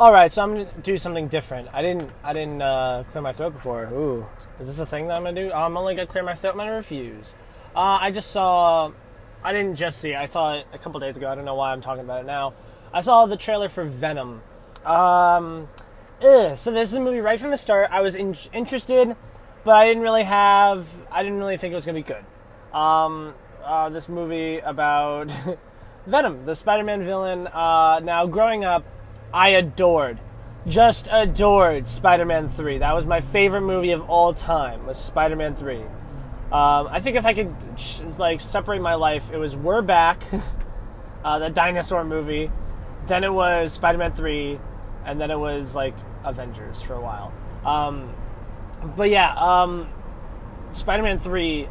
All right, so I'm gonna do something different. I didn't clear my throat before. Ooh, is this a thing that I'm gonna do? I'm only gonna clear my throat when I refuse. I just saw. I didn't just see it. I saw it a couple days ago. I don't know why I'm talking about it now. I saw the trailer for Venom. So this is a movie right from the start. I was interested, but I didn't really think it was gonna be good. This movie about Venom, the Spider-Man villain. Now, growing up, I just adored Spider-Man 3. That was my favorite movie of all time, was Spider-Man 3. I think if I could separate my life, it was We're Back, the dinosaur movie, then it was Spider-Man 3, and then it was Avengers for a while. But yeah, Spider-Man 3,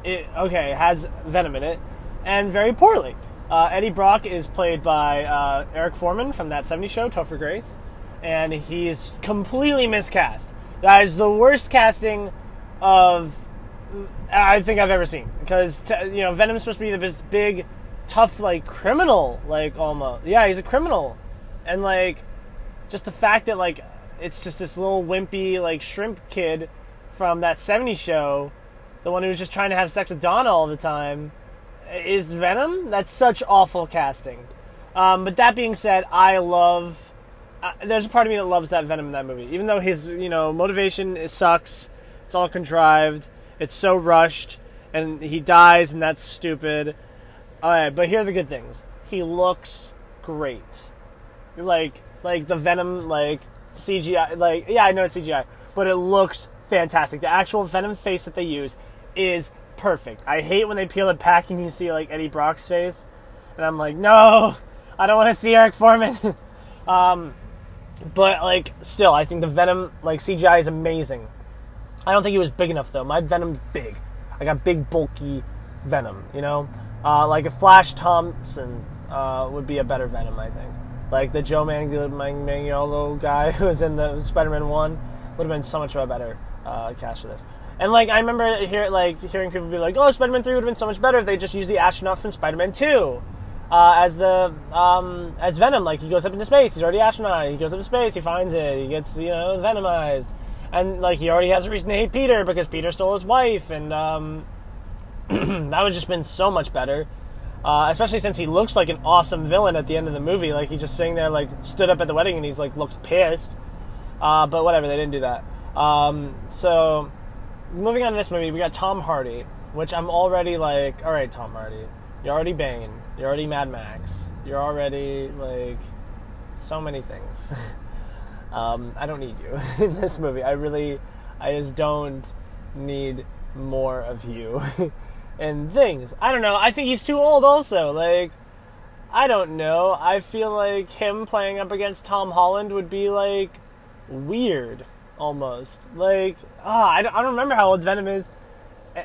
has Venom in it, and very poorly. Eddie Brock is played by Eric Foreman from That 70s Show, Topher Grace, and he's completely miscast. That is the worst casting I think I've ever seen, because Venom's supposed to be this big, tough, criminal, almost. Yeah, he's a criminal, and just the fact that it's just this little wimpy shrimp kid from That 70s Show, the one who was just trying to have sex with Donna all the time, is Venom. That's such awful casting. But that being said, there's a part of me that loves that Venom in that movie, even though his motivation sucks. It's all contrived. It's so rushed, and he dies, and that's stupid. Alright, but here are the good things. He looks great. Like the Venom, CGI, yeah, I know it's CGI, but it looks fantastic. The actual Venom face that they use is perfect. I hate when they peel it back and you see, Eddie Brock's face, and I'm like, no, I don't want to see Eric Foreman. But, still, I think the Venom, CGI is amazing. I don't think he was big enough, though. My Venom's big. I got big, bulky Venom, a Flash Thompson would be a better Venom, I think. The Joe Manganiello guy who was in the Spider-Man 1 would have been so much of a better cast for this. And, I remember hearing people be like, oh, Spider-Man 3 would have been so much better if they just used the astronaut from Spider-Man 2 as Venom. He goes up into space. He's already an astronaut. He goes up to space. He finds it. He gets, venomized. And, he already has a reason to hate Peter because Peter stole his wife, and, that would just been so much better. Especially since he looks like an awesome villain at the end of the movie. He's just sitting there, stood up at the wedding, and he's, looks pissed. But whatever, they didn't do that. So, moving on to this movie, we got Tom Hardy, which I'm already alright, Tom Hardy, you're already Bane, you're already Mad Max, you're already, so many things. I don't need you in this movie. I just don't need more of you and things. I don't know. I think he's too old also. I don't know. I feel like him playing up against Tom Holland would be, weird, almost. I don't remember how old Venom is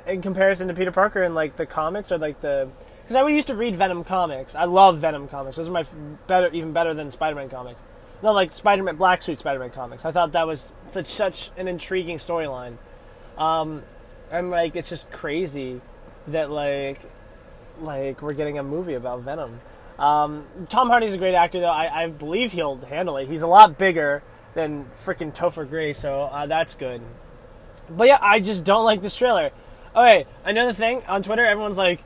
in comparison to Peter Parker in, the comics or, because I used to read Venom comics. I love Venom comics. Those are even better than Spider-Man comics. No, Spider-Man, Black Suit Spider-Man comics. I thought that was such an intriguing storyline. And, it's just crazy that, we're getting a movie about Venom. Tom Hardy's a great actor, though. I believe he'll handle it. He's a lot bigger than freaking Topher Grace, so that's good. But, yeah, I just don't like this trailer. Okay, another thing, on Twitter, everyone's okay,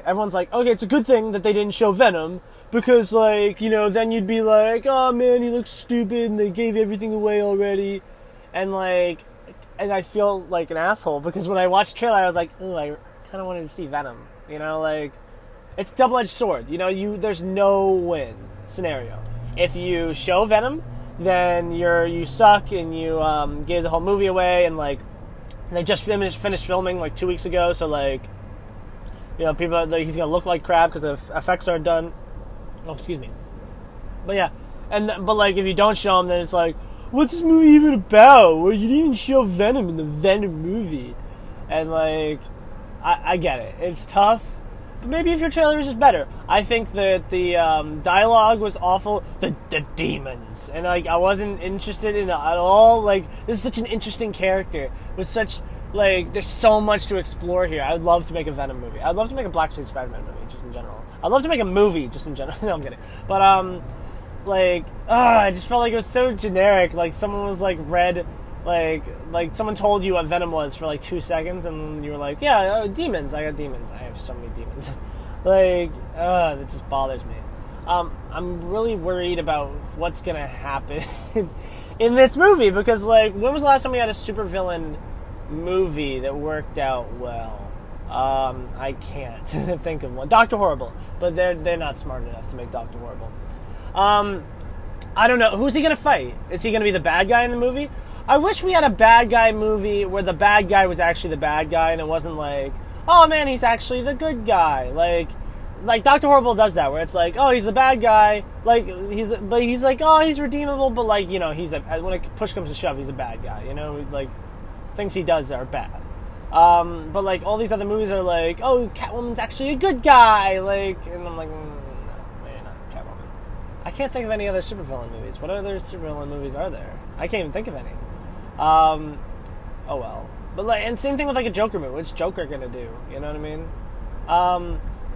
everyone's okay, it's a good thing that they didn't show Venom, because, then you'd be oh, man, he looks stupid, and they gave everything away already, and, and I feel like an asshole, because when I watched the trailer, I was ooh, I kind of wanted to see Venom, it's a double-edged sword, there's no win scenario. If you show Venom, then you suck, and you, gave the whole movie away, and, they just finished filming, 2 weeks ago, so, people, he's gonna look like crap, because the effects aren't done. Oh, excuse me. But yeah, but if you don't show him, then it's what's this movie even about? Well, you didn't even show Venom in the Venom movie, and I get it. It's tough, but maybe if your trailer was just better. I think that the dialogue was awful. The demons, and I wasn't interested in it at all. This is such an interesting character with such. There's so much to explore here. I would love to make a Venom movie. I'd love to make a Black Suit Spider-Man movie, just in general. I'd love to make a movie, just in general. No, I'm kidding. But, I just felt like it was so generic. Like someone was like read, like someone told you what Venom was for like 2 seconds, and you were like, yeah, demons. I got demons. I have so many demons. It just bothers me. I'm really worried about what's gonna happen in this movie because, like, when was the last time we had a supervillain movie that worked out well? I can't think of one. Dr. Horrible, but they're not smart enough to make Dr. Horrible. I don't know. Who's he gonna fight? Is he gonna be the bad guy in the movie? I wish we had a bad guy movie where the bad guy was actually the bad guy and it wasn't like, oh man, he's actually the good guy. Like Dr. Horrible does that, where it's like, oh, he's the bad guy, like he's like, oh, he's redeemable, but like, you know, when a push comes to shove, he's a bad guy, you know, like things he does are bad. But like all these other movies are like, oh, Catwoman's actually a good guy, like, and I'm like, no, maybe not Catwoman. I can't think of any other supervillain movies. What other supervillain movies are there? I can't even think of any. Oh well. But like, and same thing with like a Joker movie. What's Joker gonna do? You know what I mean?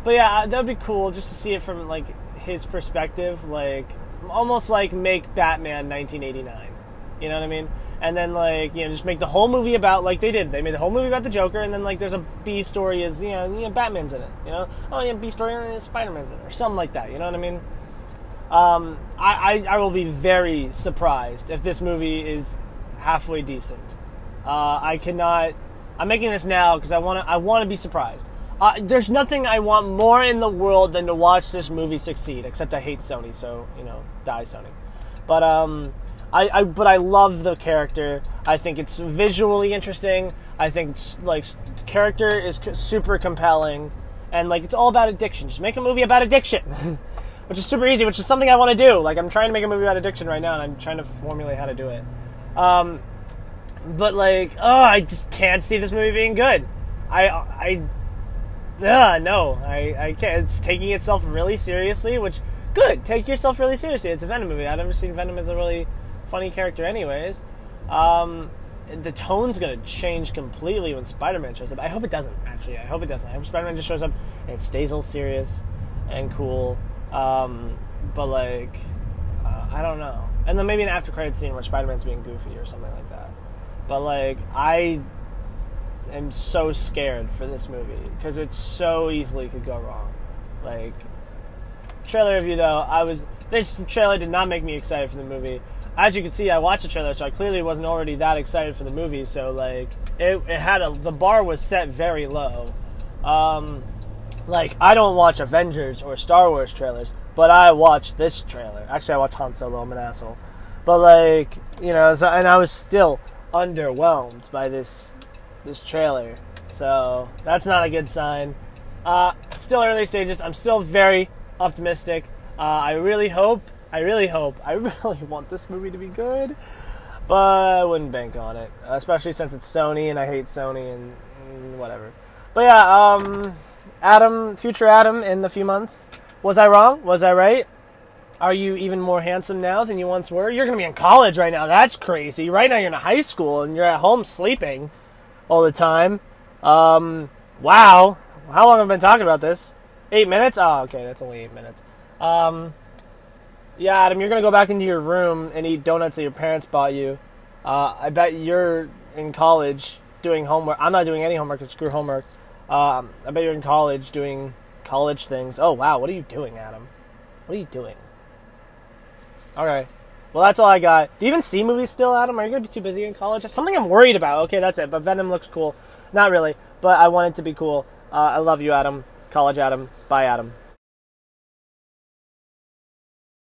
But yeah, that'd be cool just to see it from like his perspective, like almost like make Batman 1989. You know what I mean? And then like, you know, just make the whole movie about, like they did. They made the whole movie about the Joker, and then like there's a B story is you know Batman's in it. You know, oh yeah, B story Spider-Man's in it or something like that. You know what I mean? I will be very surprised if this movie is halfway decent. I cannot. I'm making this now because I want to be surprised. There's nothing I want more in the world than to watch this movie succeed. Except I hate Sony, so you know, die Sony. But I love the character. I think it's visually interesting. I think it's, like, the character is super compelling, and like it's all about addiction. Just make a movie about addiction, which is super easy. Which is something I want to do. Like I'm trying to make a movie about addiction right now, and I'm trying to formulate how to do it. But like, I just can't see this movie being good. No, I can't. It's taking itself really seriously, which, good, take yourself really seriously. It's a Venom movie. I've never seen Venom as a really funny character anyways. The tone's going to change completely when Spider-Man shows up. I hope it doesn't, actually. I hope it doesn't. I hope Spider-Man just shows up and it stays all serious and cool. But, like, I don't know. And then maybe an after-credits scene where Spider-Man's being goofy or something like that. But, like, I am so scared for this movie because it so easily could go wrong. Like, trailer review though, this trailer did not make me excited for the movie. As you can see, I watched the trailer, so I clearly wasn't already that excited for the movie. So like, the bar was set very low. Like, I don't watch Avengers or Star Wars trailers, but I watched this trailer. Actually, I watched Han Solo. I'm an asshole. But like, you know, and I was still underwhelmed by this trailer, so that's not a good sign. Still early stages. I'm still very optimistic. I really want this movie to be good, but I wouldn't bank on it, especially since it's Sony and I hate Sony and whatever. But yeah, future Adam in a few months. Was I wrong? Was I right? Are you even more handsome now than you once were? You're going to be in college right now. That's crazy. Right now you're in high school and you're at home sleeping all the time. Wow. How long have I been talking about this? 8 minutes? Oh, okay, that's only 8 minutes. Yeah, Adam, you're going to go back into your room and eat donuts that your parents bought you. I bet you're in college doing homework. I'm not doing any homework because screw homework. I bet you're in college doing college things. Oh, wow, what are you doing, Adam? What are you doing? Okay. Well, that's all I got. Do you even see movies still, Adam? Are you going to be too busy in college? That's something I'm worried about. Okay, that's it. But Venom looks cool. Not really, but I want it to be cool. I love you, Adam. College Adam. Bye, Adam.